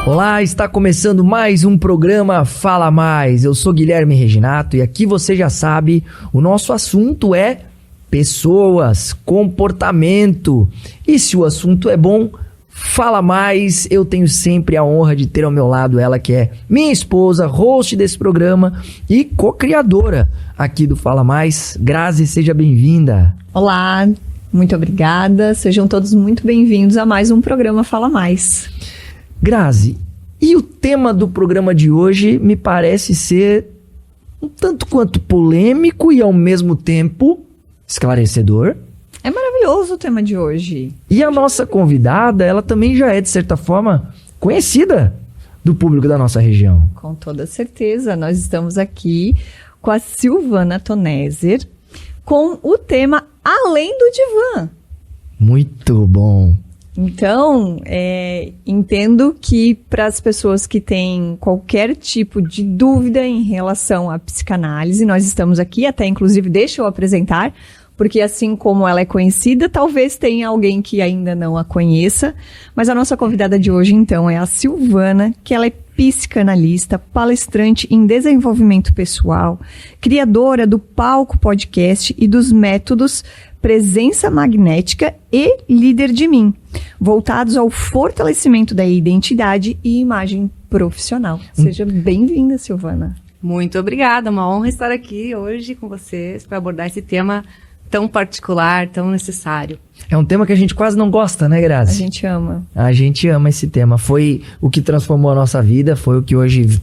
Olá, está começando mais um programa Fala Mais. Eu sou Guilherme Reginato e aqui você já sabe, o nosso assunto é pessoas, comportamento. E se o assunto é bom, fala mais. Eu tenho sempre a honra de ter ao meu lado ela que é minha esposa, host desse programa e co-criadora aqui do Fala Mais. Grazi, seja bem-vinda. Olá, muito obrigada. Sejam todos muito bem-vindos a mais um programa Fala Mais. Grazi, e o tema do programa de hoje me parece ser um tanto quanto polêmico e ao mesmo tempo esclarecedor. É maravilhoso o tema de hoje. E a nossa convidada, ela também já é, de certa forma, conhecida do público da nossa região. Com toda certeza, nós estamos aqui com a Silvana Toneser, com o tema Além do Divã. Muito bom. Então, entendo que para as pessoas que têm qualquer tipo de dúvida em relação à psicanálise, nós estamos aqui, até inclusive deixa eu apresentar, porque assim como ela é conhecida, talvez tenha alguém que ainda não a conheça, mas a nossa convidada de hoje então é a Silvana, que ela é psicanalista, palestrante em desenvolvimento pessoal, criadora do Palco Podcast e dos métodos Presença Magnética e Líder de Mim, voltados ao fortalecimento da identidade e imagem profissional. Seja bem-vinda, Silvana. Muito obrigada, uma honra estar aqui hoje com vocês para abordar esse tema tão particular, tão necessário. É um tema que a gente quase não gosta, né, Grazi? A gente ama. A gente ama esse tema. Foi o que transformou a nossa vida, foi o que hoje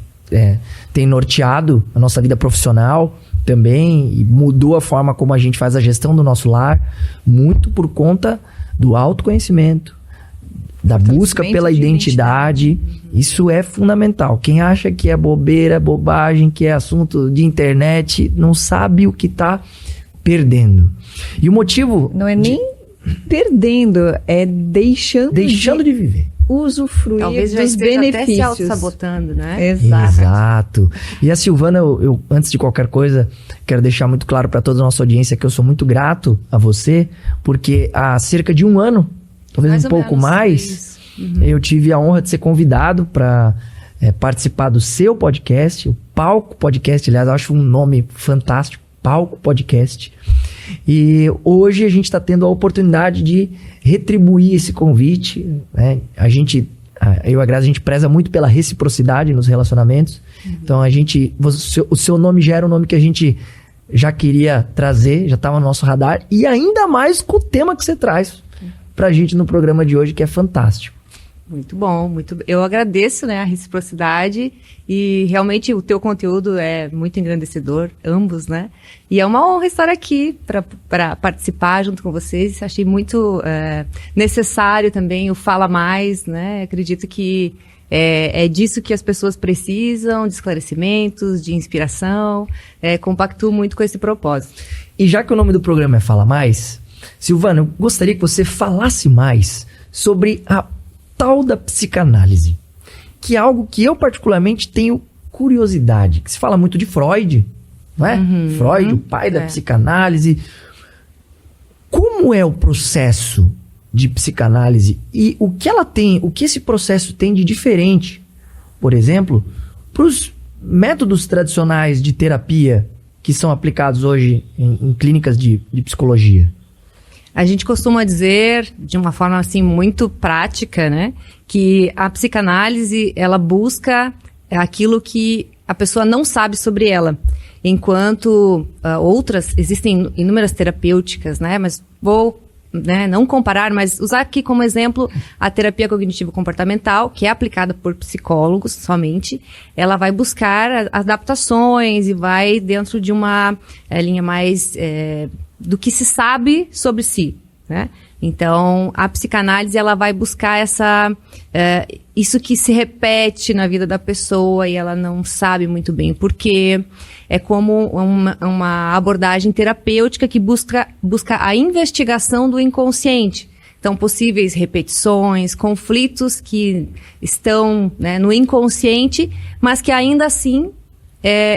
tem norteado a nossa vida profissional também, e mudou a forma como a gente faz a gestão do nosso lar, muito por conta do autoconhecimento, da busca pela identidade. Isso é fundamental. Quem acha que é bobeira, bobagem, que é assunto de internet, não sabe o que está perdendo. E o motivo... Não é nem perdendo, é deixando de viver. Usufruir talvez já dos benefícios. Até se auto-sabotando, né? Exato. E a Silvana, eu antes de qualquer coisa, quero deixar muito claro para toda a nossa audiência que eu sou muito grato a você, porque há cerca de um ano, talvez mais um pouco mais, eu tive a honra de ser convidado para participar do seu podcast, o Palco Podcast. Aliás, eu acho um nome fantástico, Palco Podcast. E hoje a gente está tendo a oportunidade de retribuir esse convite, né? Eu e a Grazi, a gente preza muito pela reciprocidade nos relacionamentos. Então o seu nome já era um nome que a gente já queria trazer, já estava no nosso radar, e ainda mais com o tema que você traz pra gente no programa de hoje, que é fantástico. Muito bom, eu agradeço, né, a reciprocidade, e realmente o teu conteúdo é muito engrandecedor, ambos, né? E é uma honra estar aqui para participar junto com vocês. Achei muito necessário também o Fala Mais, né? Acredito que é disso que as pessoas precisam, de esclarecimentos, de inspiração. Compactuo muito com esse propósito. E já que o nome do programa é Fala Mais, Silvana, eu gostaria que você falasse mais sobre a tal da psicanálise, que é algo que eu particularmente tenho curiosidade, que se fala muito de Freud, não é? Freud, o pai da psicanálise. Como é o processo de psicanálise e o que esse processo tem de diferente, por exemplo, para os métodos tradicionais de terapia que são aplicados hoje em clínicas de psicologia? A gente costuma dizer, de uma forma assim muito prática, né, que a psicanálise, ela busca aquilo que a pessoa não sabe sobre ela, enquanto existem inúmeras terapêuticas, né, mas vou não comparar, mas usar aqui como exemplo a terapia cognitivo-comportamental, que é aplicada por psicólogos somente. Ela vai buscar adaptações e vai dentro de uma linha mais do que se sabe sobre si, né? Então, a psicanálise, ela vai buscar isso que se repete na vida da pessoa e ela não sabe muito bem o porquê. É como uma abordagem terapêutica que busca a investigação do inconsciente. Então, possíveis repetições, conflitos que estão, né, no inconsciente, mas que ainda assim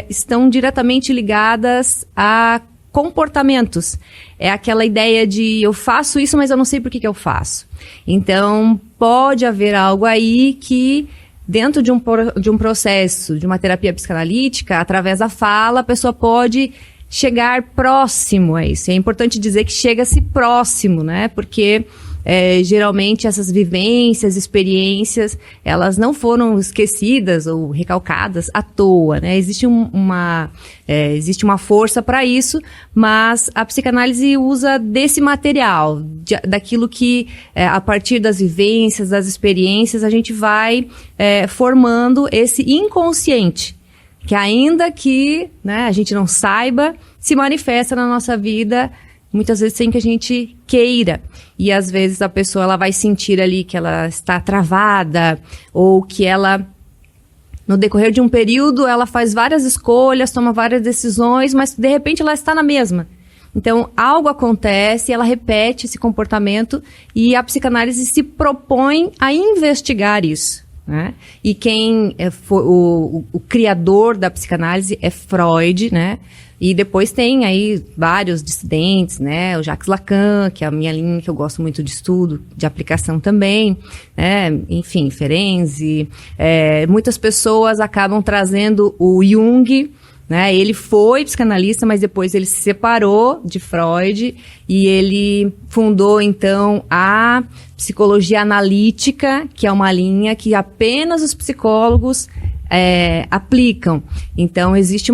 estão diretamente ligadas a comportamentos. É aquela ideia de eu faço isso, mas eu não sei por que eu faço. Então, pode haver algo aí que dentro de um processo, de uma terapia psicanalítica, através da fala, a pessoa pode chegar próximo a isso. É importante dizer que chega-se próximo, né? Porque geralmente essas vivências, experiências, elas não foram esquecidas ou recalcadas à toa, né? Existe uma força para isso, mas a psicanálise usa desse material, daquilo que, a partir das vivências, das experiências, a gente vai formando esse inconsciente, que ainda que, né, a gente não saiba, se manifesta na nossa vida, muitas vezes sem que a gente queira. E às vezes a pessoa ela vai sentir ali que ela está travada, ou que ela, no decorrer de um período, ela faz várias escolhas, toma várias decisões, mas de repente ela está na mesma. Então, algo acontece, ela repete esse comportamento e a psicanálise se propõe a investigar isso, né? E quem foi o criador da psicanálise é Freud, né? E depois tem aí vários dissidentes, né? O Jacques Lacan, que é a minha linha que eu gosto muito de estudo, de aplicação também, né? Enfim, Ferenczi. Muitas pessoas acabam trazendo o Jung, né? Ele foi psicanalista, mas depois ele se separou de Freud e ele fundou, então, a psicologia analítica, que é uma linha que apenas os psicólogos aplicam. Então, existe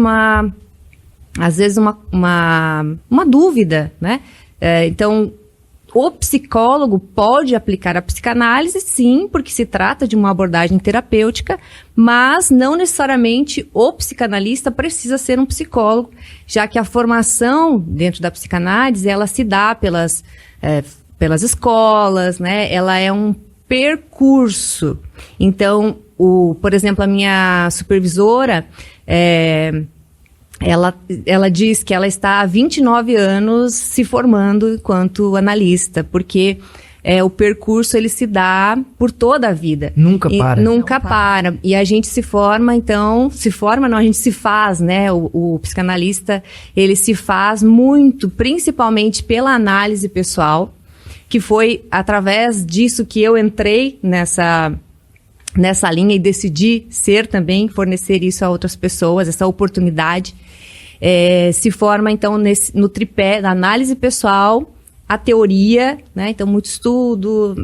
às vezes uma dúvida, né? Então, o psicólogo pode aplicar a psicanálise, sim, porque se trata de uma abordagem terapêutica, mas não necessariamente o psicanalista precisa ser um psicólogo, já que a formação dentro da psicanálise, ela se dá pelas escolas, né? Ela é um percurso. Então, por exemplo, a minha supervisora, ela diz que ela está há 29 anos se formando enquanto analista, porque o percurso ele se dá por toda a vida. Nunca para. Nunca para. E a gente se forma, então... a gente se faz, né? O psicanalista, ele se faz muito, principalmente pela análise pessoal, que foi através disso que eu entrei nessa linha e decidi fornecer isso a outras pessoas, essa oportunidade. Se forma, então, no tripé da análise pessoal, a teoria, né? Então, muito estudo,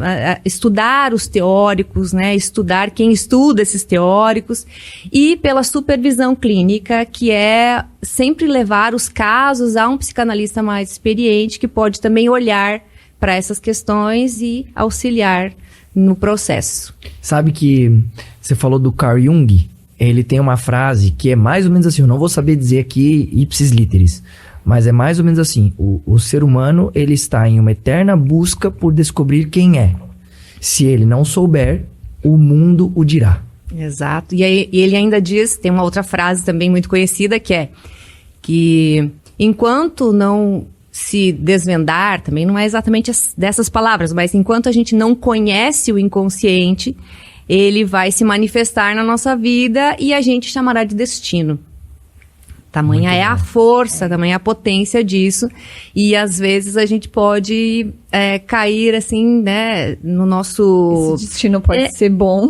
estudar os teóricos, né? Estudar quem estuda esses teóricos, e pela supervisão clínica, que é sempre levar os casos a um psicanalista mais experiente, que pode também olhar para essas questões e auxiliar no processo. Sabe que você falou do Carl Jung? Ele tem uma frase que é mais ou menos assim, eu não vou saber dizer aqui ipsis literis, mas é mais ou menos assim: o ser humano, ele está em uma eterna busca por descobrir quem é. Se ele não souber, o mundo o dirá. Exato. E ele ainda diz, tem uma outra frase também muito conhecida, que enquanto não se desvendar, também não é exatamente dessas palavras, mas enquanto a gente não conhece o inconsciente, ele vai se manifestar na nossa vida e a gente chamará de destino. Tamanha é a força, tamanha a potência disso. E às vezes a gente pode cair assim, né, no nosso... Esse destino pode ser bom,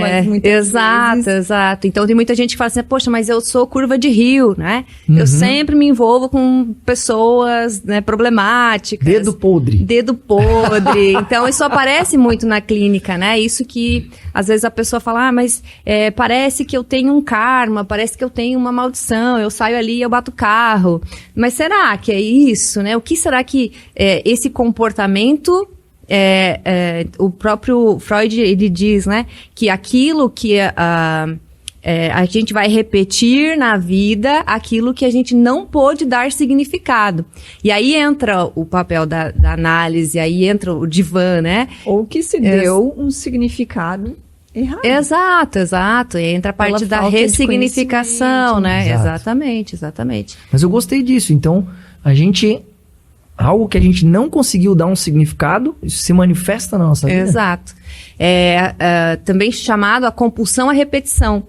mas muitas vezes... Exato. Então tem muita gente que fala assim, poxa, mas eu sou curva de rio, né? Uhum. Eu sempre me envolvo com pessoas, né, problemáticas. Dedo podre. Então isso aparece muito na clínica, né? Isso que às vezes a pessoa fala, mas parece que eu tenho um karma, parece que eu tenho uma maldição, eu saio ali e eu bato o carro. Mas será que é isso, né? O que será que esse comportamento... o próprio Freud, ele diz, né, que aquilo que a gente vai repetir na vida, aquilo que a gente não pôde dar significado. E aí entra o papel da análise, aí entra o divã, né? Ou que se deu um significado errado. Exato. E entra a parte da ressignificação, né? Exatamente. Mas eu gostei disso. Então, algo que a gente não conseguiu dar um significado, isso se manifesta na nossa vida. Exato. Também chamado a compulsão à repetição.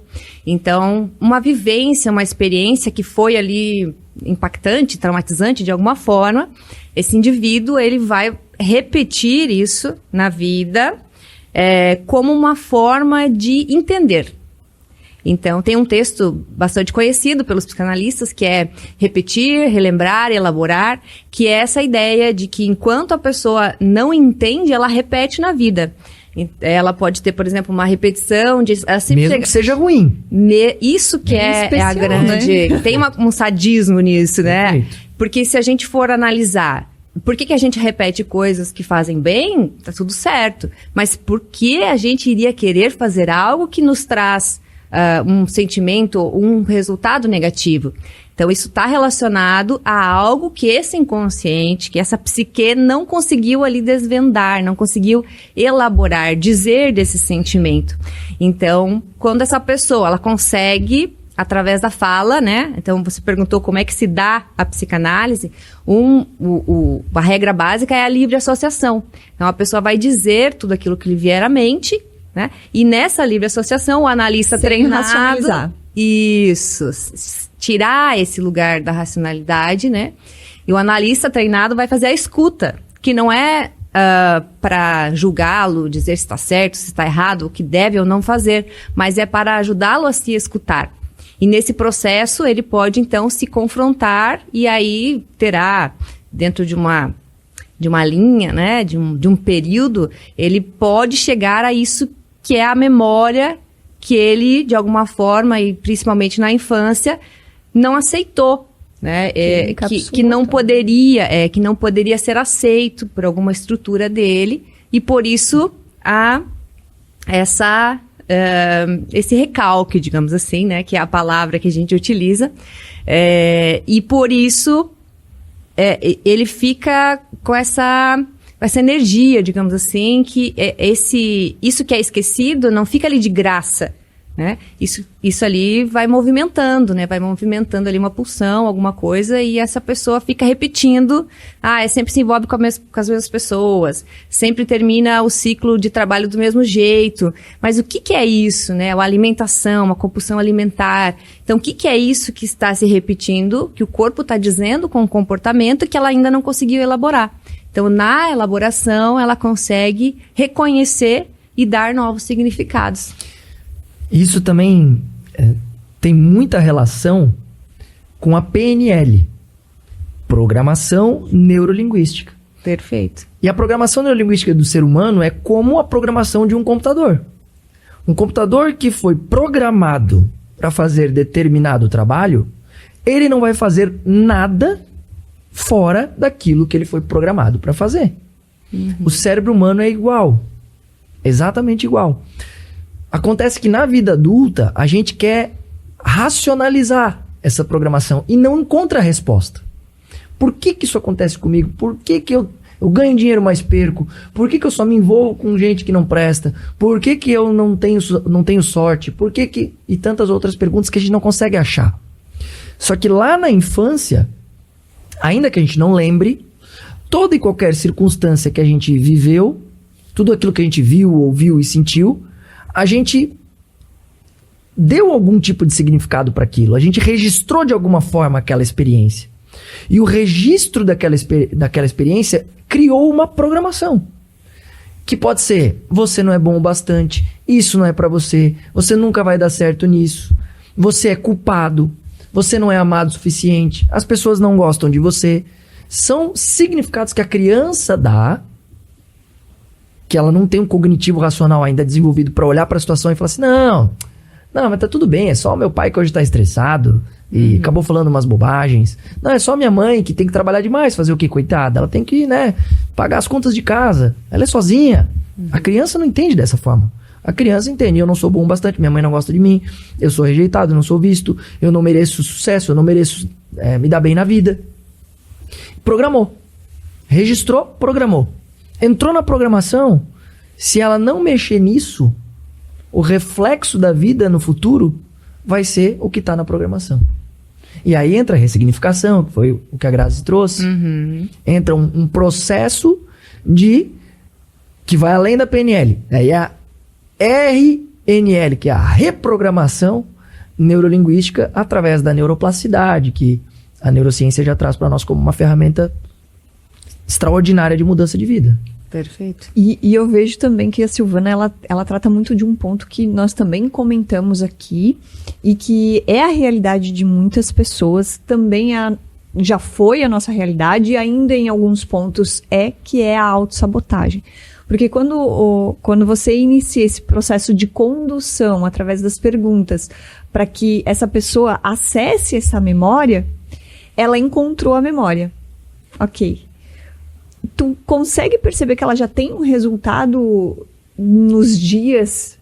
Então, uma vivência, uma experiência que foi ali impactante, traumatizante de alguma forma, esse indivíduo, ele vai repetir isso na vida, como uma forma de entender. Então, tem um texto bastante conhecido pelos psicanalistas, que é repetir, relembrar, elaborar, que é essa ideia de que enquanto a pessoa não entende, ela repete na vida. Ela pode ter, por exemplo, uma repetição de... Mesmo que seja ruim. Isso que é especial, a grande... né? Tem um sadismo nisso, né? Perfeito. Porque se a gente for analisar por que a gente repete coisas que fazem bem, tá tudo certo. Mas por que a gente iria querer fazer algo que nos traz um sentimento, um resultado negativo? Então, isso está relacionado a algo que esse inconsciente, que essa psique não conseguiu ali desvendar, não conseguiu elaborar, dizer desse sentimento. Então, quando essa pessoa, ela consegue, através da fala, né? Então, você perguntou como é que se dá a psicanálise. A regra básica é a livre associação. Então, a pessoa vai dizer tudo aquilo que lhe vier à mente, né? E nessa livre associação, o analista treinado... racionalizar. Isso, tirar esse lugar da racionalidade, né? E o analista treinado vai fazer a escuta, que não é para julgá-lo, dizer se está certo, se está errado, o que deve ou não fazer, mas é para ajudá-lo a se escutar. E nesse processo ele pode então se confrontar e aí terá, dentro de uma linha, né, de um período, ele pode chegar a isso que é a memória que ele, de alguma forma, e principalmente na infância, não aceitou, né? Que não poderia ser aceito por alguma estrutura dele, e por isso há esse recalque, digamos assim, né? Que é a palavra que a gente utiliza, e por isso ele fica com essa energia, digamos assim, que isso que é esquecido não fica ali de graça, né? Isso ali vai movimentando, né? Vai movimentando ali uma pulsão, alguma coisa, e essa pessoa fica repetindo, sempre se envolve com as mesmas pessoas, sempre termina o ciclo de trabalho do mesmo jeito. Mas o que é isso, né? Uma alimentação, uma compulsão alimentar. Então, o que é isso que está se repetindo, que o corpo está dizendo com o comportamento que ela ainda não conseguiu elaborar? Então, na elaboração, ela consegue reconhecer e dar novos significados. Isso também tem muita relação com a PNL, Programação Neurolinguística. Perfeito. E a programação neurolinguística do ser humano é como a programação de um computador. Um computador que foi programado para fazer determinado trabalho, ele não vai fazer nada fora daquilo que ele foi programado para fazer. Uhum. O cérebro humano é igual. Exatamente igual. Acontece que na vida adulta, a gente quer racionalizar essa programação e não encontra a resposta. Por que isso acontece comigo? Por que eu ganho dinheiro, mas perco? Por que eu só me envolvo com gente que não presta? Por que eu não tenho sorte? Por que... E tantas outras perguntas que a gente não consegue achar. Só que lá na infância, ainda que a gente não lembre, toda e qualquer circunstância que a gente viveu, tudo aquilo que a gente viu, ouviu e sentiu, a gente deu algum tipo de significado para aquilo. A gente registrou de alguma forma aquela experiência. E o registro daquela experiência criou uma programação. Que pode ser, você não é bom o bastante, isso não é para você, você nunca vai dar certo nisso, você é culpado, você não é amado o suficiente, as pessoas não gostam de você. São significados que a criança dá, que ela não tem um cognitivo racional ainda desenvolvido para olhar para a situação e falar assim, não, mas tá tudo bem, é só o meu pai que hoje tá estressado e acabou falando umas bobagens. Não, é só minha mãe que tem que trabalhar demais, fazer o quê, coitada? Ela tem que, pagar as contas de casa, ela é sozinha. A criança não entende dessa forma. A criança entende, eu não sou bom o bastante, minha mãe não gosta de mim, eu sou rejeitado, eu não sou visto, eu não mereço sucesso, eu não mereço me dar bem na vida. Programou. Registrou, programou. Entrou na programação, se ela não mexer nisso, o reflexo da vida no futuro vai ser o que está na programação. E aí entra a ressignificação, que foi o que a Grazi trouxe. Uhum. Entra um processo que vai além da PNL. Aí a RNL, que é a reprogramação neurolinguística através da neuroplasticidade, que a neurociência já traz para nós como uma ferramenta extraordinária de mudança de vida. Perfeito. E eu vejo também que a Silvana, ela trata muito de um ponto que nós também comentamos aqui e que é a realidade de muitas pessoas, também já foi a nossa realidade e ainda em alguns pontos que é a autossabotagem. Porque quando você inicia esse processo de condução através das perguntas para que essa pessoa acesse essa memória, ela encontrou a memória. Ok. Tu consegue perceber que ela já tem um resultado nos dias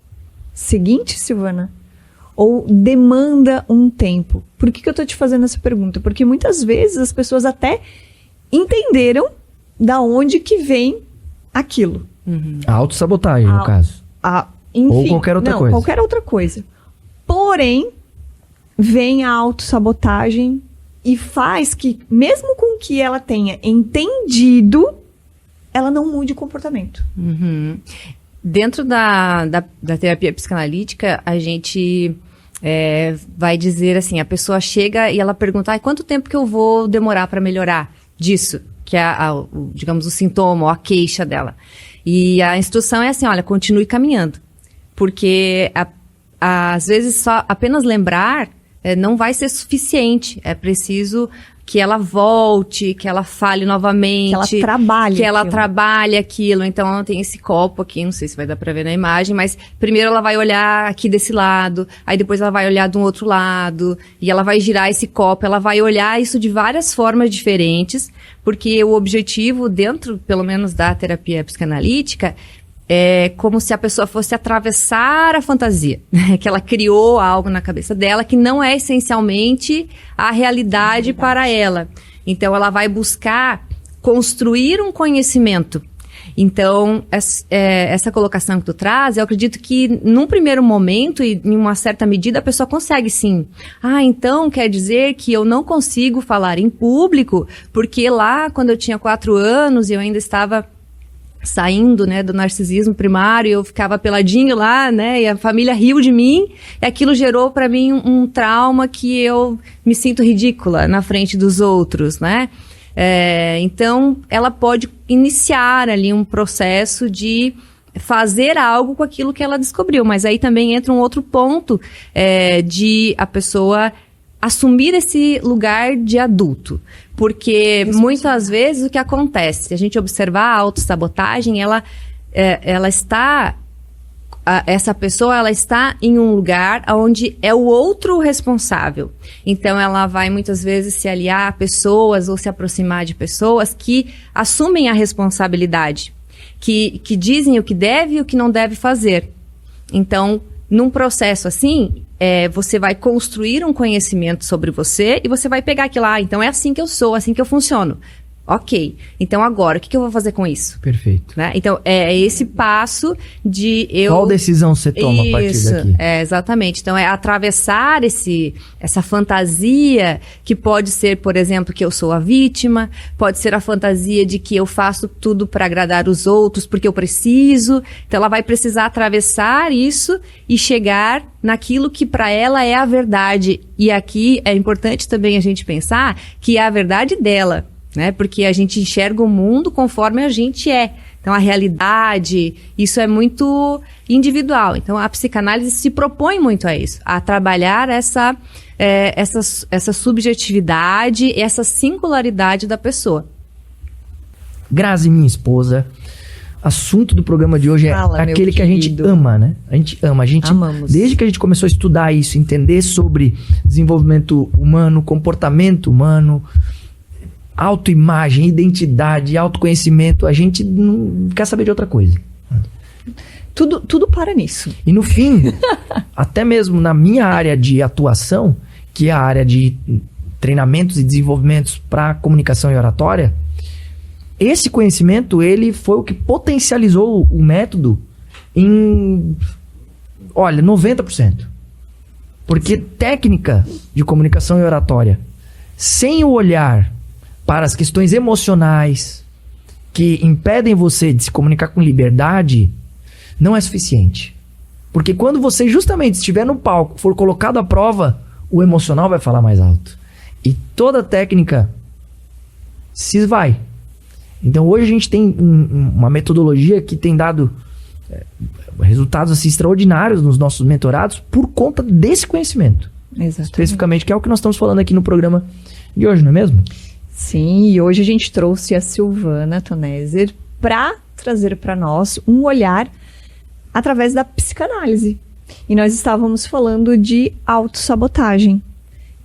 seguintes, Silvana? Ou demanda um tempo? Por que eu tô te fazendo essa pergunta? Porque muitas vezes as pessoas até entenderam da onde que vem aquilo. A autossabotagem, no caso. Enfim, ou qualquer outra coisa. Qualquer outra coisa. Porém, vem a autossabotagem e faz que, mesmo com que ela tenha entendido, ela não mude o comportamento. Dentro da terapia psicanalítica, a gente vai dizer assim, a pessoa chega e ela pergunta, quanto tempo que eu vou demorar para melhorar disso? Que é, digamos, o sintoma ou a queixa dela. E a instrução é assim, olha, continue caminhando. Porque, às vezes, só apenas lembrar não vai ser suficiente. É preciso que ela volte, que ela fale novamente. Que ela trabalhe Que ela trabalhe aquilo. Então, ela tem esse copo aqui, não sei se vai dar pra ver na imagem, mas primeiro ela vai olhar aqui desse lado, aí depois ela vai olhar de um outro lado, e ela vai girar esse copo, ela vai olhar isso de várias formas diferentes, porque o objetivo dentro, pelo menos, da terapia psicanalítica, é como se a pessoa fosse atravessar a fantasia, né? Que ela criou algo na cabeça dela que não é essencialmente a realidade para ela. Então, ela vai buscar construir um conhecimento. Então, essa colocação que tu traz, eu acredito que num primeiro momento e em uma certa medida a pessoa consegue sim. Então quer dizer que eu não consigo falar em público porque lá quando eu tinha 4 anos e eu ainda estava saindo, né, do narcisismo primário, eu ficava peladinho lá, né, e a família riu de mim, e aquilo gerou para mim um trauma que eu me sinto ridícula na frente dos outros, né? Então, ela pode iniciar ali um processo de fazer algo com aquilo que ela descobriu, mas aí também entra um outro ponto de a pessoa assumir esse lugar de adulto. Porque muitas vezes o que acontece, se a gente observar a autossabotagem, ela está... essa pessoa, ela está em um lugar onde é o outro responsável. Então, ela vai muitas vezes se aliar a pessoas ou se aproximar de pessoas que assumem a responsabilidade, que dizem o que deve e o que não deve fazer. Então, num processo assim, você vai construir um conhecimento sobre você e você vai pegar aquilo lá. Então, é assim que eu sou, assim que eu funciono. Ok, então agora, o que eu vou fazer com isso? Perfeito. Né? Então, é esse passo de eu... Qual decisão você toma a partir daqui? Exatamente. Então, é atravessar essa fantasia que pode ser, por exemplo, que eu sou a vítima, pode ser a fantasia de que eu faço tudo para agradar os outros porque eu preciso. Então, ela vai precisar atravessar isso e chegar naquilo que para ela é a verdade. E aqui é importante também a gente pensar que é a verdade dela. Né? Porque a gente enxerga o mundo conforme a gente é. Então, a realidade, isso é muito individual. Então, a psicanálise se propõe muito a isso, a trabalhar essa subjetividade, essa singularidade da pessoa. Grazi, minha esposa, assunto do programa de hoje é aquele que a gente ama, né? A gente ama. Amamos. Desde que a gente começou a estudar isso, entender sobre desenvolvimento humano, comportamento humano, autoimagem, identidade, autoconhecimento, a gente não quer saber de outra coisa. Tudo para nisso. E no fim, até mesmo na minha área de atuação, que é a área de treinamentos e desenvolvimentos para comunicação e oratória, esse conhecimento, ele foi o que potencializou o método em, 90%. Porque técnica de comunicação e oratória, sem o olhar para as questões emocionais que impedem você de se comunicar com liberdade, não é suficiente. Porque quando você justamente estiver no palco, for colocado à prova, o emocional vai falar mais alto. E toda técnica se esvai. Então hoje a gente tem uma metodologia que tem dado resultados assim, extraordinários nos nossos mentorados por conta desse conhecimento. Exatamente. Especificamente, que é o que nós estamos falando aqui no programa de hoje, não é mesmo? Sim, e hoje a gente trouxe a Silvana Toneser para trazer para nós um olhar através da psicanálise. E nós estávamos falando de autossabotagem,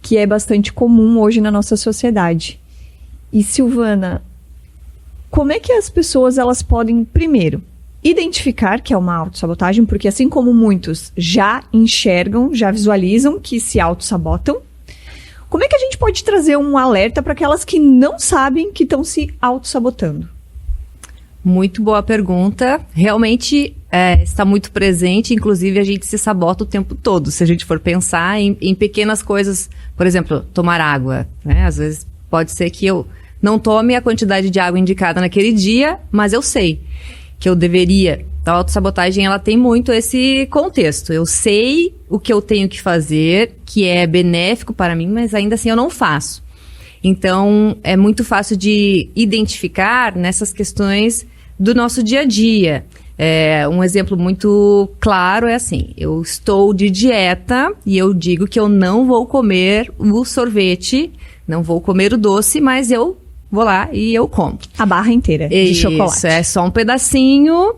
que é bastante comum hoje na nossa sociedade. E Silvana, como é que as pessoas elas podem, primeiro, identificar que é uma autossabotagem, porque assim como muitos já enxergam, já visualizam que se autossabotam, como é que a gente pode trazer um alerta para aquelas que não sabem que estão se autossabotando? Muito boa pergunta. Realmente está muito presente, inclusive a gente se sabota o tempo todo. Se a gente for pensar em pequenas coisas, por exemplo, tomar água, né? Às vezes pode ser que eu não tome a quantidade de água indicada naquele dia, mas eu sei que eu deveria. A autossabotagem, ela tem muito esse contexto. Eu sei o que eu tenho que fazer, que é benéfico para mim, mas ainda assim eu não faço. Então, é muito fácil de identificar nessas questões do nosso dia a dia. Um exemplo muito claro é assim, eu estou de dieta e eu digo que eu não vou comer o sorvete, não vou comer o doce, mas eu vou lá e eu como. A barra inteira de chocolate. Isso, é só um pedacinho,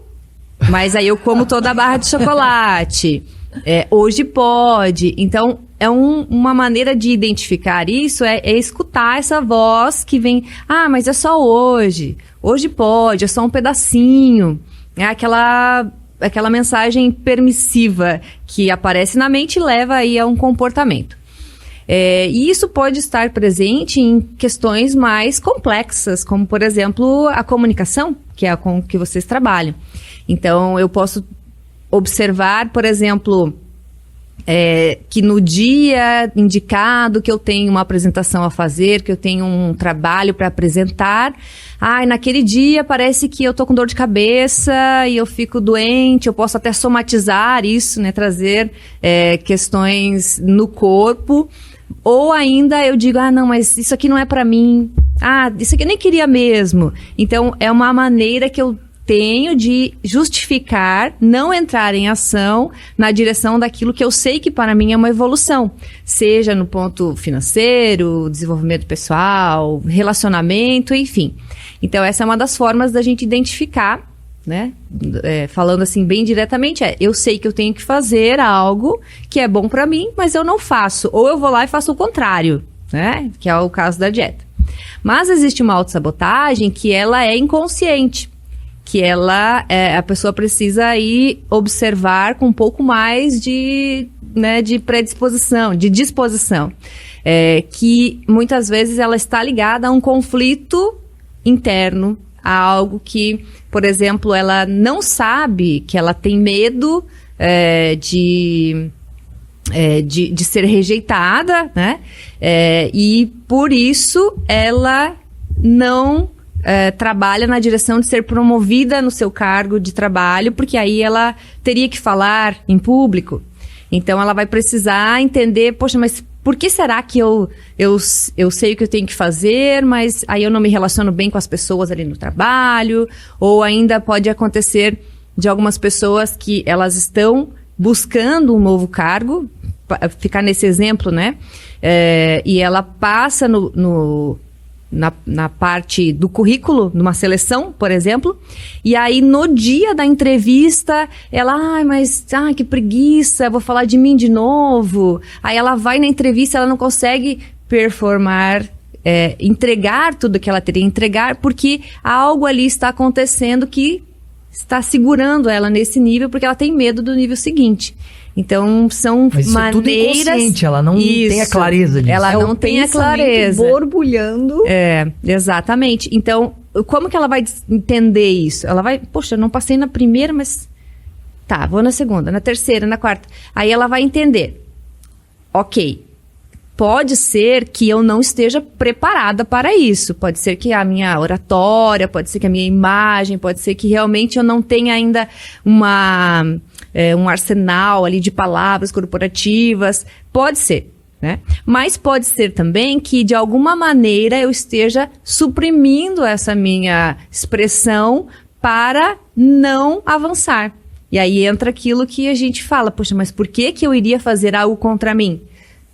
mas aí eu como toda a barra de chocolate. Hoje pode. Então, uma maneira de identificar isso é escutar essa voz que vem, mas é só hoje. Hoje pode, é só um pedacinho. É aquela mensagem permissiva que aparece na mente e leva aí a um comportamento. E isso pode estar presente em questões mais complexas, como, por exemplo, a comunicação, que é com que vocês trabalham. Então, eu posso observar, por exemplo, que no dia indicado que eu tenho uma apresentação a fazer, que eu tenho um trabalho para apresentar, naquele dia parece que eu tô com dor de cabeça e eu fico doente, eu posso até somatizar isso, né, trazer questões no corpo, ou ainda eu digo, não, mas isso aqui não é para mim, isso aqui eu nem queria mesmo. Então, é uma maneira que eu tenho de justificar, não entrar em ação na direção daquilo que eu sei que para mim é uma evolução, seja no ponto financeiro, desenvolvimento pessoal, relacionamento, enfim. Então, essa é uma das formas da gente identificar, né? Falando assim bem diretamente, eu sei que eu tenho que fazer algo que é bom para mim, mas eu não faço, ou eu vou lá e faço o contrário, né? Que é o caso da dieta. Mas existe uma autossabotagem que ela é inconsciente, que a pessoa precisa aí observar com um pouco mais de predisposição, de disposição. Que muitas vezes ela está ligada a um conflito interno, a algo que, por exemplo, ela não sabe, que ela tem medo de ser rejeitada, né? E por isso ela não trabalha na direção de ser promovida no seu cargo de trabalho, porque aí ela teria que falar em público. Então, ela vai precisar entender, poxa, mas por que será que eu sei o que eu tenho que fazer, mas aí eu não me relaciono bem com as pessoas ali no trabalho? Ou ainda pode acontecer de algumas pessoas que elas estão buscando um novo cargo, ficar nesse exemplo, né? E ela passa na parte do currículo, numa seleção, por exemplo, e aí no dia da entrevista, ela, que preguiça, vou falar de mim de novo. Aí ela vai na entrevista, ela não consegue performar, entregar tudo que ela teria que entregar, porque algo ali está acontecendo que está segurando ela nesse nível, porque ela tem medo do nível seguinte. Então, são maneiras... tudo inconsciente, ela não tem a clareza disso. Ela não tem a clareza. Borbulhando. Exatamente. Então, como que ela vai entender isso? Ela vai, poxa, eu não passei na primeira, mas... Tá, vou na segunda, na terceira, na quarta. Aí ela vai entender. Ok, pode ser que eu não esteja preparada para isso. Pode ser que a minha oratória, pode ser que a minha imagem, pode ser que realmente eu não tenha ainda um arsenal ali de palavras corporativas. Pode ser. né? Mas pode ser também que, de alguma maneira, eu esteja suprimindo essa minha expressão para não avançar. E aí entra aquilo que a gente fala, poxa, mas por que eu iria fazer algo contra mim?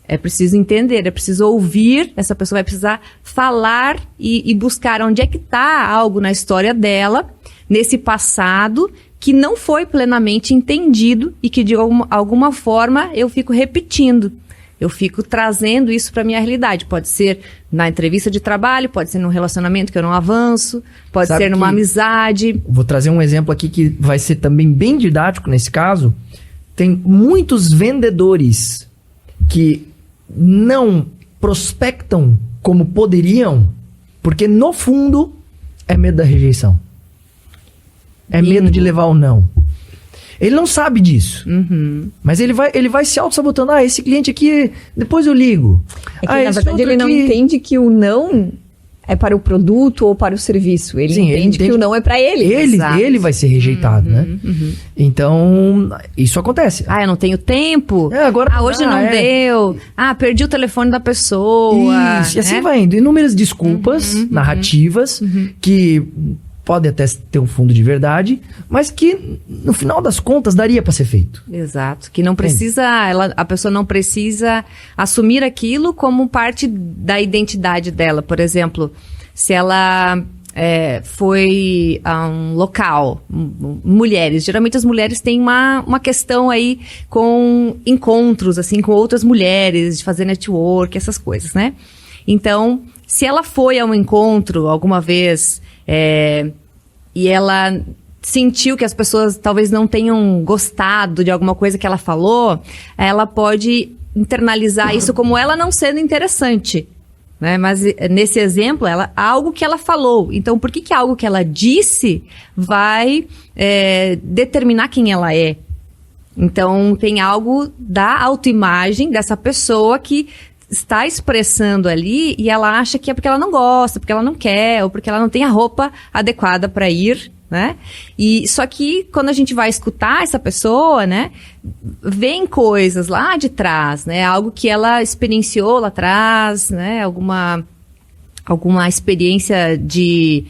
É preciso entender, é preciso ouvir, essa pessoa vai precisar falar e buscar onde é que está algo na história dela, nesse passado, que não foi plenamente entendido e que de alguma forma eu fico repetindo. Eu fico trazendo isso para minha realidade. Pode ser na entrevista de trabalho, pode ser num relacionamento que eu não avanço, pode ser numa amizade. Vou trazer um exemplo aqui que vai ser também bem didático nesse caso. Tem muitos vendedores que não prospectam como poderiam, porque no fundo é medo da rejeição. É medo de levar o não. Ele não sabe disso. Mas ele vai se auto-sabotando. Ah, esse cliente aqui, depois eu ligo. É que, na verdade, ele não entende que o não é para o produto ou para o serviço. Ele entende que o não é para ele. Ele vai ser rejeitado, né? Então, isso acontece. Ah, eu não tenho tempo. Hoje não deu. Perdi o telefone da pessoa. Isso, e assim vai indo. Inúmeras desculpas narrativas que podem até ter um fundo de verdade, mas que, no final das contas, daria para ser feito. Exato. Que não precisa, a pessoa não precisa assumir aquilo como parte da identidade dela. Por exemplo, se ela foi a um local, mulheres, geralmente as mulheres têm uma questão aí com encontros, assim, com outras mulheres, de fazer network, essas coisas, né? Então, se ela foi a um encontro alguma vez, e ela sentiu que as pessoas talvez não tenham gostado de alguma coisa que ela falou, ela pode internalizar isso como ela não sendo interessante, né? Mas nesse exemplo, algo que ela falou. Então, por que algo que ela disse vai determinar quem ela é? Então, tem algo da autoimagem dessa pessoa que está expressando ali e ela acha que é porque ela não gosta, porque ela não quer, ou porque ela não tem a roupa adequada para ir, né? E só que quando a gente vai escutar essa pessoa, né, vem coisas lá de trás, né? Algo que ela experienciou lá atrás, né? Alguma experiência de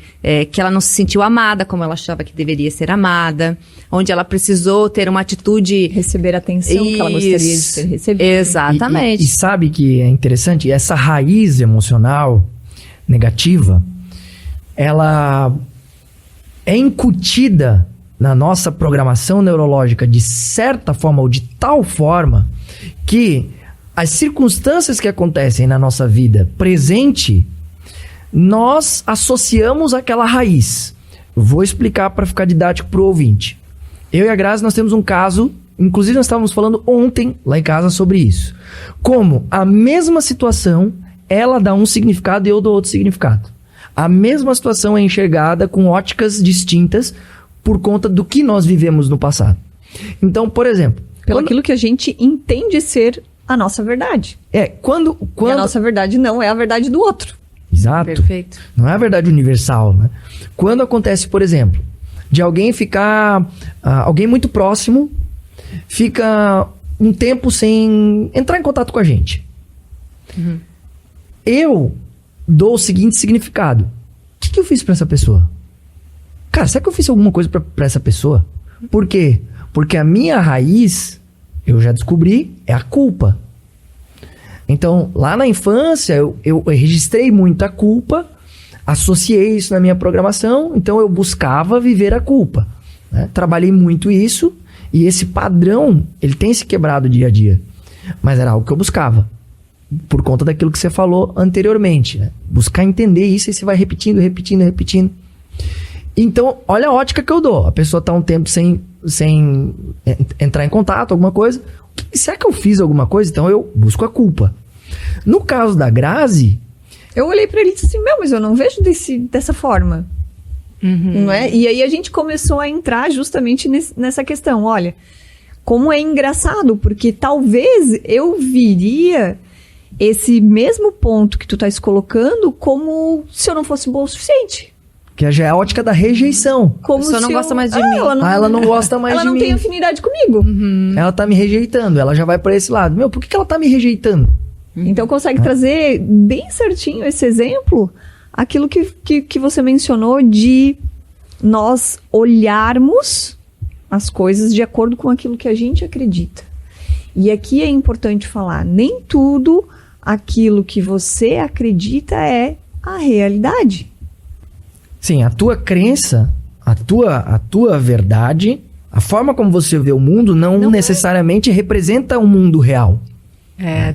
que ela não se sentiu amada como ela achava que deveria ser amada, onde ela precisou ter uma atitude... Receber atenção que ela gostaria de ter recebido. Exatamente. E sabe que é interessante? Essa raiz emocional negativa, ela é incutida na nossa programação neurológica de certa forma ou de tal forma que as circunstâncias que acontecem na nossa vida presente, nós associamos aquela raiz. Vou explicar para ficar didático para o ouvinte. Eu e a Grazi, nós temos um caso, inclusive nós estávamos falando ontem lá em casa sobre isso. Como a mesma situação, ela dá um significado e eu dou outro significado. A mesma situação é enxergada com óticas distintas por conta do que nós vivemos no passado. Então, por exemplo... Pelo aquilo que a gente entende ser a nossa verdade. Quando a nossa verdade não é a verdade do outro. Exato. Perfeito. Não é a verdade universal, né? Quando acontece, por exemplo, de alguém ficar... alguém muito próximo fica um tempo sem entrar em contato com a gente. Eu dou o seguinte significado. O que eu fiz pra essa pessoa? Cara, será que eu fiz alguma coisa pra essa pessoa? Por quê? Porque a minha raiz, eu já descobri, é a culpa. Então, lá na infância, eu registrei muita culpa, associei isso na minha programação, então eu buscava viver a culpa, né? Trabalhei muito isso, e esse padrão, ele tem se quebrado dia a dia. Mas era algo que eu buscava, por conta daquilo que você falou anteriormente, né? Buscar entender isso, e você vai repetindo. Então, olha a ótica que eu dou. A pessoa está um tempo sem entrar em contato, alguma coisa. Será que eu fiz alguma coisa? Então eu busco a culpa. No caso da Grazi... Eu olhei pra ele e disse assim, mas eu não vejo dessa forma. Não é? E aí a gente começou a entrar justamente nessa questão. Olha, como é engraçado, porque talvez eu viria esse mesmo ponto que tu estás colocando como se eu não fosse bom o suficiente. Que já é a ótica da rejeição. Como se ela não gosta mais de mim. Ela não gosta mais de mim. Ela não tem afinidade comigo. Ela tá me rejeitando. Ela já vai pra esse lado. Por que ela tá me rejeitando? Então consegue trazer bem certinho esse exemplo, aquilo que você mencionou de nós olharmos as coisas de acordo com aquilo que a gente acredita. E aqui é importante falar, nem tudo aquilo que você acredita é a realidade. Sim, a tua crença, a tua verdade, a forma como você vê o mundo não necessariamente representa o mundo real.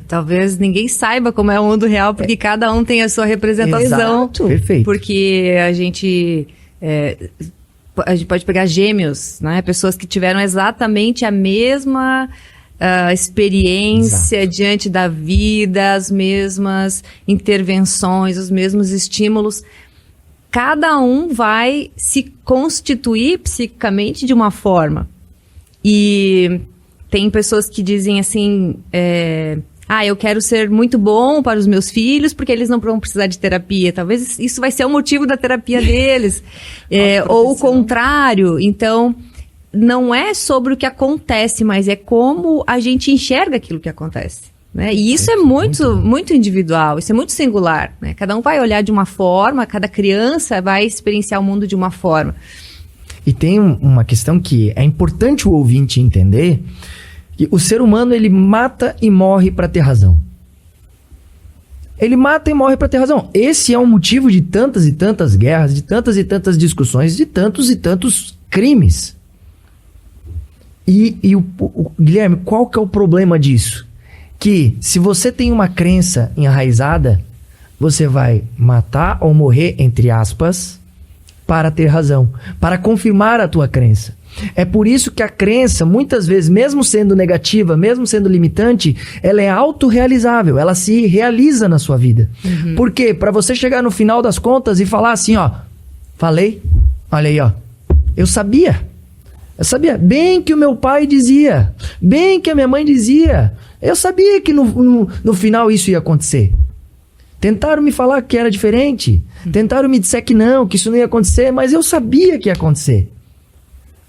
Talvez ninguém saiba como é o mundo real, porque cada um tem a sua representação. Exato. Perfeito. Porque a gente pode pegar gêmeos, né? Pessoas que tiveram exatamente a mesma experiência diante da vida, as mesmas intervenções, os mesmos estímulos. Cada um vai se constituir psiquicamente de uma forma. E tem pessoas que dizem assim, eu quero ser muito bom para os meus filhos porque eles não vão precisar de terapia. Talvez isso vai ser o motivo da terapia deles. Ou o contrário. Então, não é sobre o que acontece, mas é como a gente enxerga aquilo que acontece. Né? E isso é muito individual, isso é muito singular. Né? Cada um vai olhar de uma forma, cada criança vai experienciar o mundo de uma forma. E tem uma questão que é importante o ouvinte entender, que o ser humano, ele mata e morre para ter razão. Ele mata e morre para ter razão. Esse é o motivo de tantas e tantas guerras, de tantas e tantas discussões, de tantos e tantos crimes. E o Guilherme, qual que é o problema disso? Que se você tem uma crença enraizada, você vai matar ou morrer, entre aspas, para ter razão, para confirmar a tua crença. É por isso que a crença, muitas vezes, mesmo sendo negativa, mesmo sendo limitante, ela é autorrealizável, ela se realiza na sua vida. Por quê? Para você chegar no final das contas e falar assim, falei, olha aí, eu sabia bem que o meu pai dizia, bem que a minha mãe dizia, eu sabia que no final isso ia acontecer. Tentaram me falar que era diferente, tentaram me dizer que não, que isso não ia acontecer, mas eu sabia que ia acontecer.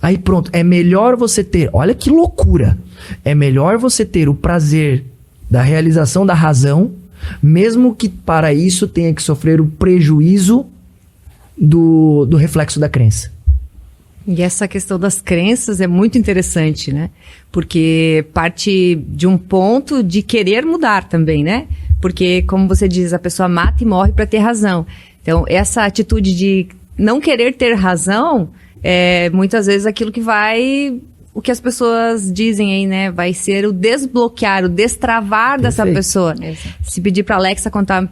Aí pronto, é melhor você ter, olha que loucura, é melhor você ter o prazer da realização da razão, mesmo que para isso tenha que sofrer o prejuízo do reflexo da crença. E essa questão das crenças é muito interessante, né? Porque parte de um ponto de querer mudar também, né? Porque, como você diz, a pessoa mata e morre para ter razão. Então, essa atitude de não querer ter razão é muitas vezes aquilo que vai... O que as pessoas dizem aí, né? Vai ser o desbloquear, o destravar dessa pessoa. Exato. Se pedir pra Alexa contar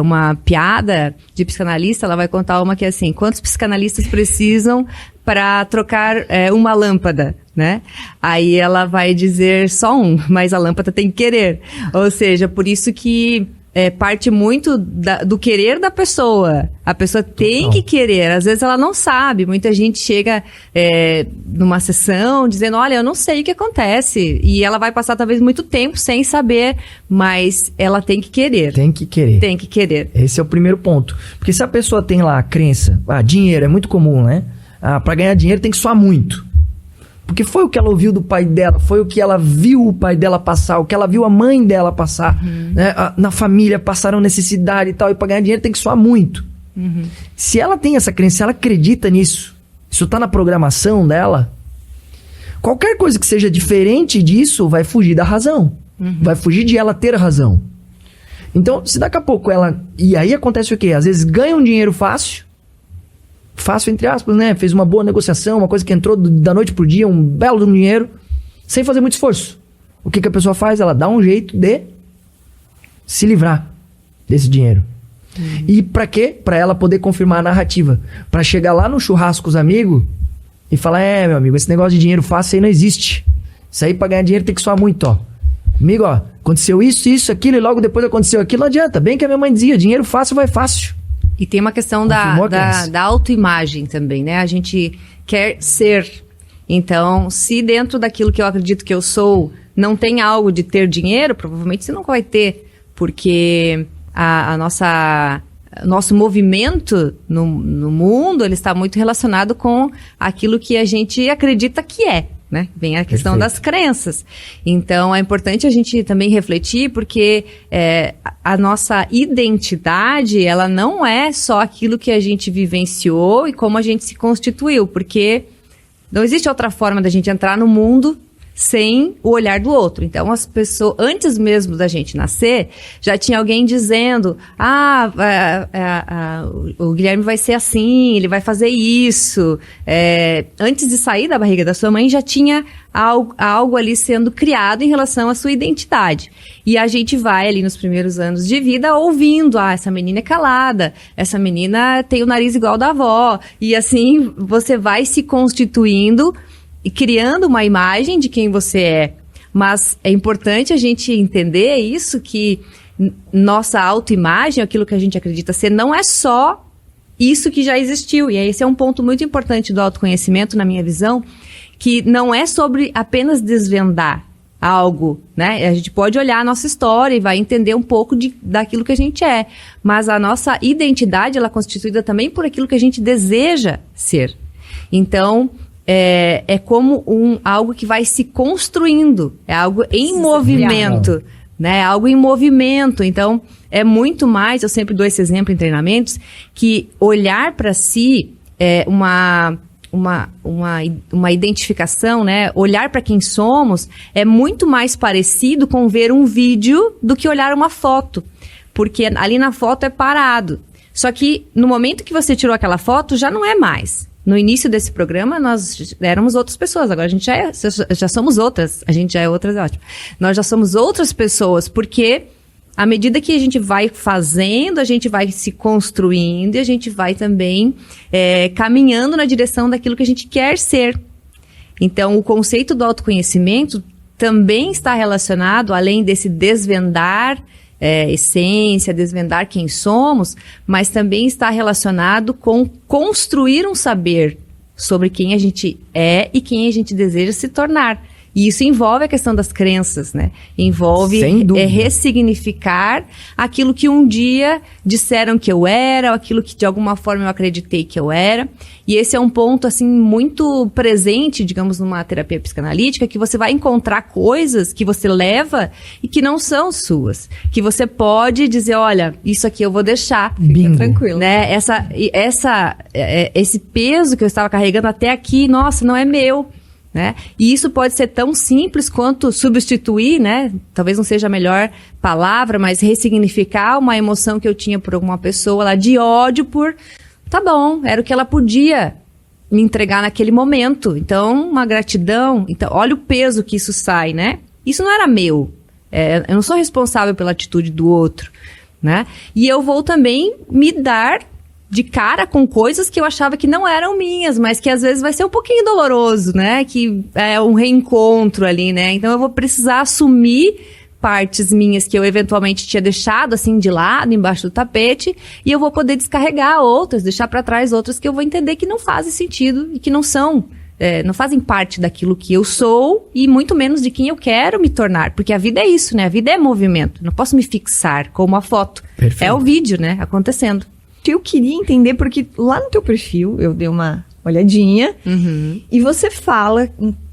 uma piada de psicanalista, ela vai contar uma que é assim, quantos psicanalistas precisam para trocar uma lâmpada, né? Aí ela vai dizer só um, mas a lâmpada tem que querer. Ou seja, por isso que parte muito do querer da pessoa. A pessoa tem que querer. Às vezes ela não sabe. Muita gente chega numa sessão dizendo, olha, eu não sei o que acontece. E ela vai passar talvez muito tempo sem saber, mas ela tem que querer. Tem que querer. Tem que querer. Esse é o primeiro ponto. Porque se a pessoa tem lá a crença, dinheiro é muito comum, né? Para ganhar dinheiro tem que suar muito. Porque foi o que ela ouviu do pai dela, foi o que ela viu o pai dela passar, o que ela viu a mãe dela passar, né? Na família passaram necessidade e tal, e para ganhar dinheiro tem que suar muito. Se ela tem essa crença, se ela acredita nisso, isso tá na programação dela, qualquer coisa que seja diferente disso vai fugir da razão, vai fugir de ela ter razão. Então, se daqui a pouco ela... E aí acontece o quê? Às vezes ganha um dinheiro fácil entre aspas, né? Fez uma boa negociação, uma coisa que entrou da noite pro dia, um belo dinheiro, sem fazer muito esforço. O que a pessoa faz? Ela dá um jeito de se livrar desse dinheiro. E pra quê? Pra ela poder confirmar a narrativa. Pra chegar lá no churrasco com os amigos e falar, meu amigo, esse negócio de dinheiro fácil aí não existe. Isso aí pra ganhar dinheiro tem que suar muito, Amigo, aconteceu isso, aquilo, e logo depois aconteceu aquilo, não adianta. Bem que a minha mãe dizia, dinheiro fácil vai fácil. E tem uma questão da autoimagem também, né? A gente quer ser. Então, se dentro daquilo que eu acredito que eu sou, não tem algo de ter dinheiro, provavelmente você não vai ter. Porque nosso movimento no mundo, ele está muito relacionado com aquilo que a gente acredita que é. né? Vem a questão das crenças. Então, é importante a gente também refletir, porque a nossa identidade, ela não é só aquilo que a gente vivenciou e como a gente se constituiu, porque não existe outra forma da gente entrar no mundo sem o olhar do outro. Então, as pessoas, antes mesmo da gente nascer, já tinha alguém dizendo, o Guilherme vai ser assim, ele vai fazer isso. Antes de sair da barriga da sua mãe, já tinha algo ali sendo criado em relação à sua identidade. E a gente vai ali nos primeiros anos de vida ouvindo, essa menina é calada, essa menina tem o nariz igual da avó. E assim, você vai se constituindo e criando uma imagem de quem você é. Mas é importante a gente entender isso, que nossa autoimagem, aquilo que a gente acredita ser, não é só isso que já existiu. E esse é um ponto muito importante do autoconhecimento, na minha visão, que não é sobre apenas desvendar algo, né? A gente pode olhar a nossa história e vai entender um pouco daquilo que a gente é. Mas a nossa identidade, ela é constituída também por aquilo que a gente deseja ser. Então, é como algo que vai se construindo, é algo em movimento, né? Algo em movimento. Então, é muito mais, eu sempre dou esse exemplo em treinamentos, que olhar para si é uma identificação, né? Olhar para quem somos é muito mais parecido com ver um vídeo do que olhar uma foto, porque ali na foto é parado. Só que no momento que você tirou aquela foto, já não é mais. No início desse programa, nós éramos outras pessoas. Agora a gente já somos outras. A gente já é outras, é ótimo. Nós já somos outras pessoas, porque à medida que a gente vai fazendo, a gente vai se construindo e a gente vai também caminhando na direção daquilo que a gente quer ser. Então, o conceito do autoconhecimento também está relacionado, além desse desvendar essência, desvendar quem somos, mas também está relacionado com construir um saber sobre quem a gente é e quem a gente deseja se tornar. E isso envolve a questão das crenças, né? Envolve ressignificar aquilo que um dia disseram que eu era, ou aquilo que de alguma forma eu acreditei que eu era. E esse é um ponto, assim, muito presente, digamos, numa terapia psicanalítica, que você vai encontrar coisas que você leva e que não são suas. Que você pode dizer, olha, isso aqui eu vou deixar. Fica tranquilo. Né? Esse peso que eu estava carregando até aqui, nossa, não é meu. Né? E isso pode ser tão simples quanto substituir, né? Talvez não seja a melhor palavra, mas ressignificar uma emoção que eu tinha por alguma pessoa lá de ódio por, tá bom, era o que ela podia me entregar naquele momento. Então, uma gratidão. Então, olha o peso que isso sai, né? Isso não era meu. Eu não sou responsável pela atitude do outro, né? E eu vou também me dar de cara com coisas que eu achava que não eram minhas, mas que às vezes vai ser um pouquinho doloroso, né? Que é um reencontro ali, né? Então eu vou precisar assumir partes minhas que eu eventualmente tinha deixado assim de lado, embaixo do tapete, e eu vou poder descarregar outras, deixar para trás outras que eu vou entender que não fazem sentido e que não são, não fazem parte daquilo que eu sou e muito menos de quem eu quero me tornar, porque a vida é isso, né? A vida é movimento, não posso me fixar como a foto. Perfeito. É o vídeo, né? Acontecendo. Eu queria entender, porque lá no teu perfil, eu dei uma olhadinha, e você fala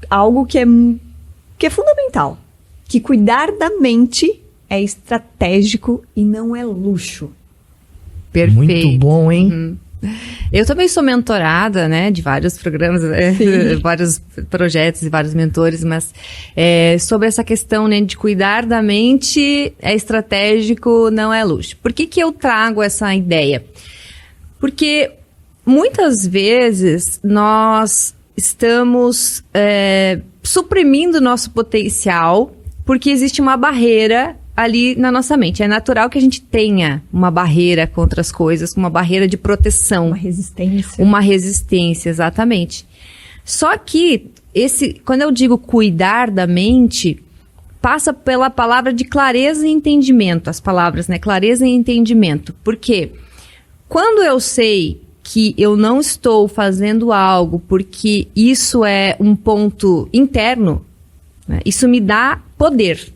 algo que é fundamental, que cuidar da mente é estratégico e não é luxo. Perfeito. Muito bom, hein? Eu também sou mentorada, né, de vários programas, vários projetos e vários mentores, mas sobre essa questão, né, de cuidar da mente é estratégico, não é luxo. Por que eu trago essa ideia? Porque muitas vezes nós estamos suprimindo nosso potencial porque existe uma barreira ali na nossa mente. É natural que a gente tenha uma barreira contra as coisas, uma barreira de proteção. Uma resistência. Uma resistência, exatamente. Só que, quando eu digo cuidar da mente, passa pela palavra de clareza e entendimento. As palavras, né? Clareza e entendimento. Por quê? Quando eu sei que eu não estou fazendo algo porque isso é um ponto interno, né? Isso me dá poder.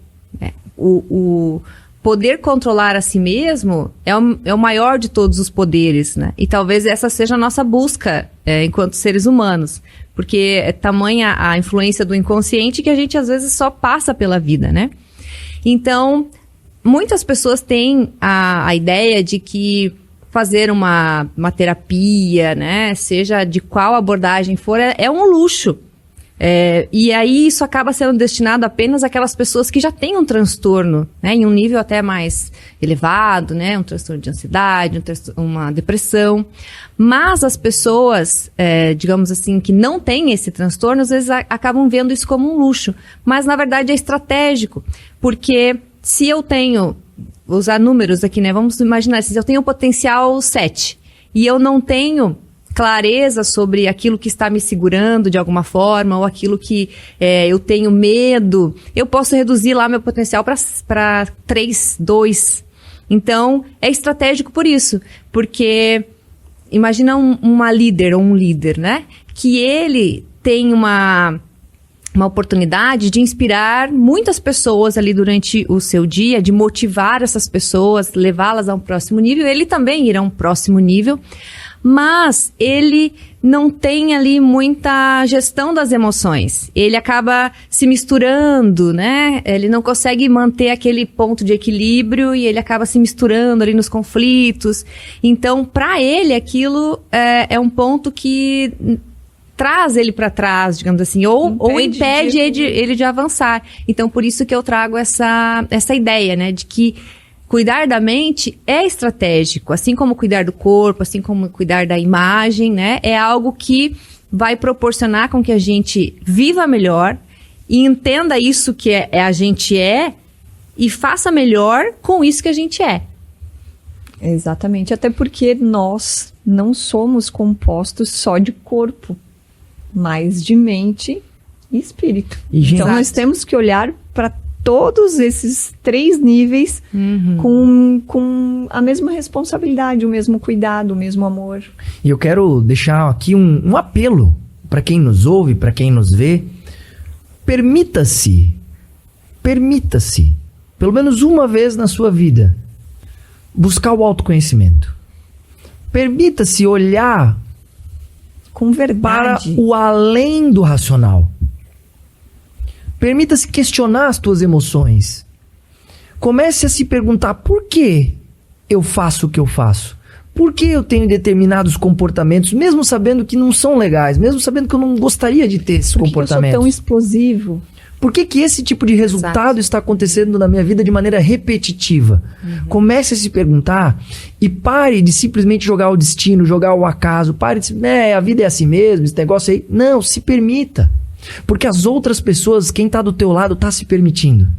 O poder controlar a si mesmo é o maior de todos os poderes, né? E talvez essa seja a nossa busca enquanto seres humanos. Porque é tamanha a influência do inconsciente que a gente às vezes só passa pela vida, né? Então, muitas pessoas têm a ideia de que fazer uma terapia, né, seja de qual abordagem for, é um luxo. E aí isso acaba sendo destinado apenas àquelas pessoas que já têm um transtorno, né, em um nível até mais elevado, né, um transtorno de ansiedade, uma depressão. Mas as pessoas, digamos assim, que não têm esse transtorno, às vezes acabam vendo isso como um luxo. Mas na verdade é estratégico, porque se eu tenho, vou usar números aqui, né, vamos imaginar, se eu tenho o potencial 7 e eu não tenho clareza sobre aquilo que está me segurando de alguma forma, ou aquilo que eu tenho medo, eu posso reduzir lá meu potencial para 3, 2. Então, é estratégico por isso, porque imagina uma líder ou um líder, né? Que ele tem uma oportunidade de inspirar muitas pessoas ali durante o seu dia, de motivar essas pessoas, levá-las a um próximo nível, ele também irá a um próximo nível, mas ele não tem ali muita gestão das emoções. Ele acaba se misturando, né? Ele não consegue manter aquele ponto de equilíbrio e ele acaba se misturando ali nos conflitos. Então, para ele, aquilo é um ponto que traz ele para trás, digamos assim, ou impede ele de avançar. Então, por isso que eu trago essa ideia, né? De que cuidar da mente é estratégico, assim como cuidar do corpo, assim como cuidar da imagem, né? É algo que vai proporcionar com que a gente viva melhor e entenda isso que a gente e faça melhor com isso que a gente é. Exatamente, até porque nós não somos compostos só de corpo, mas de mente e espírito. Então nós temos que olhar para todos esses 3 níveis com a mesma responsabilidade, o mesmo cuidado, o mesmo amor. E eu quero deixar aqui um apelo para quem nos ouve, para quem nos vê. Permita-se, pelo menos uma vez na sua vida, buscar o autoconhecimento. Permita-se olhar com verdade para o além do racional. Permita-se questionar as tuas emoções. Comece a se perguntar por que eu faço o que eu faço. Por que eu tenho determinados comportamentos, mesmo sabendo que não são legais, mesmo sabendo que eu não gostaria de ter esses comportamentos. Por que eu sou tão explosivo? Por que esse tipo de resultado está acontecendo na minha vida de maneira repetitiva? Comece a se perguntar e pare de simplesmente jogar o destino, jogar o acaso. Pare de dizer, a vida é assim mesmo, esse negócio aí. Não, se permita. Porque as outras pessoas, quem está do teu lado, está se permitindo.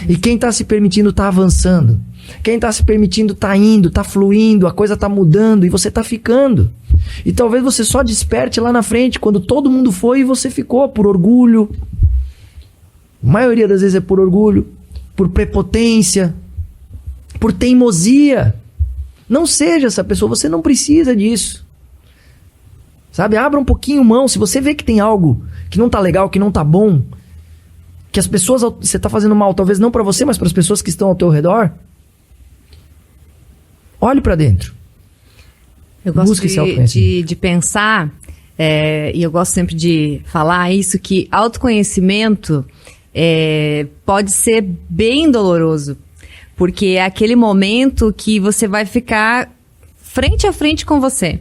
E quem está se permitindo está avançando. Quem está se permitindo está indo, está fluindo, a coisa está mudando e você está ficando. E talvez você só desperte lá na frente, quando todo mundo foi e você ficou por orgulho. A maioria das vezes é por orgulho, por prepotência, por teimosia. Não seja essa pessoa, você não precisa disso. Sabe, abra um pouquinho mão. Se você vê que tem algo que não tá legal, que não tá bom, que as pessoas, você tá fazendo mal, talvez não para você, mas para as pessoas que estão ao teu redor, olhe para dentro. Eu gosto de pensar, e eu gosto sempre de falar isso, que autoconhecimento pode ser bem doloroso, porque é aquele momento que você vai ficar frente a frente com você.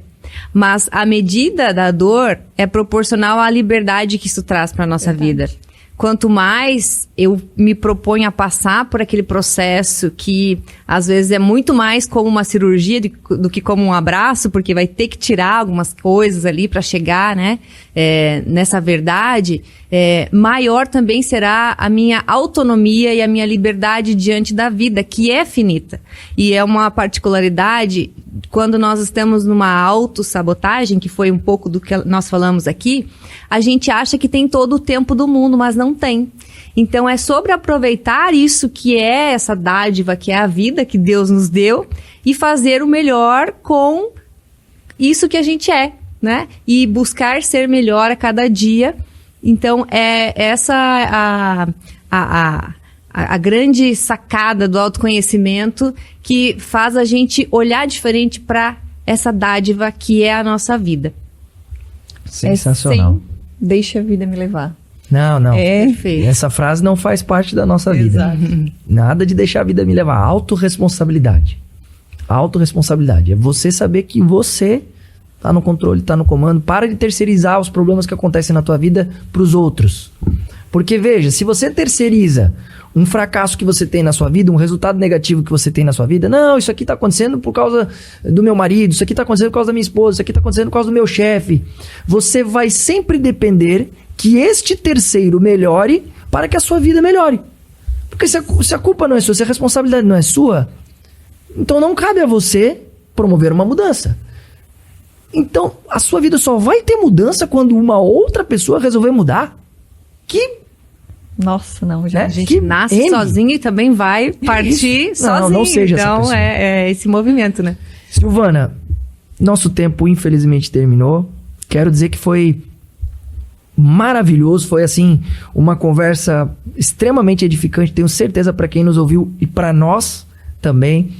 Mas a medida da dor é proporcional à liberdade que isso traz para a nossa vida. Quanto mais eu me proponho a passar por aquele processo que às vezes é muito mais como uma cirurgia do que como um abraço, porque vai ter que tirar algumas coisas ali para chegar, né, nessa verdade, maior também será a minha autonomia e a minha liberdade diante da vida, que é finita. E é uma particularidade quando nós estamos numa autossabotagem, que foi um pouco do que nós falamos aqui, a gente acha que tem todo o tempo do mundo, mas não tem. Então é sobre aproveitar isso que é essa dádiva, que é a vida que Deus nos deu, e fazer o melhor com isso que a gente é, né? E buscar ser melhor a cada dia. Então é essa a grande sacada do autoconhecimento que faz a gente olhar diferente para essa dádiva que é a nossa vida. Sensacional. deixa a vida me levar. Não. Perfeito. Essa frase não faz parte da nossa vida. Exato. Nada de deixar a vida me levar. Autorresponsabilidade. Autorresponsabilidade. É você saber que você tá no controle, tá no comando. Para de terceirizar os problemas que acontecem na tua vida pros outros. Porque, veja, se você terceiriza um fracasso que você tem na sua vida, um resultado negativo que você tem na sua vida, não, isso aqui tá acontecendo por causa do meu marido, isso aqui tá acontecendo por causa da minha esposa, isso aqui tá acontecendo por causa do meu chefe. Você vai sempre depender que este terceiro melhore para que a sua vida melhore. Porque se a culpa não é sua, se a responsabilidade não é sua, então não cabe a você promover uma mudança. Então, a sua vida só vai ter mudança quando uma outra pessoa resolver mudar. Nossa, não, já. A gente nasce sozinho e também vai partir sozinho. Não seja essa então, pessoa. é esse movimento, né? Silvana, nosso tempo infelizmente terminou. Quero dizer que foi maravilhoso, foi assim uma conversa extremamente edificante, tenho certeza para quem nos ouviu e para nós também.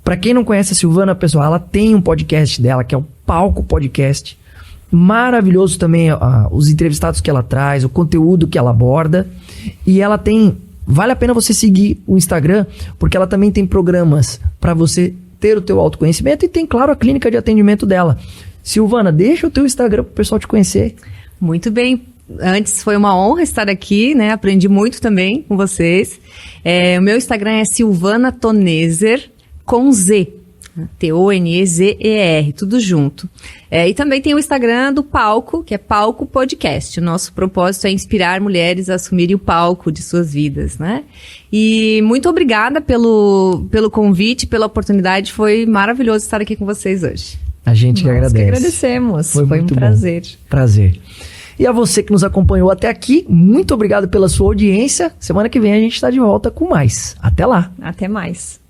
Para quem não conhece a Silvana, pessoal, ela tem um podcast dela que é o Palco Podcast, maravilhoso também os entrevistados que ela traz, o conteúdo que ela aborda, e ela tem, vale a pena você seguir o Instagram, porque ela também tem programas para você ter o teu autoconhecimento e tem, claro, a clínica de atendimento dela. Silvana, deixa o teu Instagram pro pessoal te conhecer. Muito bem. Antes foi uma honra estar aqui, né? Aprendi muito também com vocês. O meu Instagram é Silvana Tonezer, com Z. Tonezer, tudo junto. E também tem o Instagram do Palco, que é Palco Podcast. O nosso propósito é inspirar mulheres a assumirem o palco de suas vidas, né? E muito obrigada pelo convite, pela oportunidade. Foi maravilhoso estar aqui com vocês hoje. A gente que agradece. Nós que agradecemos. Foi um prazer. Prazer. E a você que nos acompanhou até aqui, muito obrigado pela sua audiência. Semana que vem a gente está de volta com mais. Até lá. Até mais.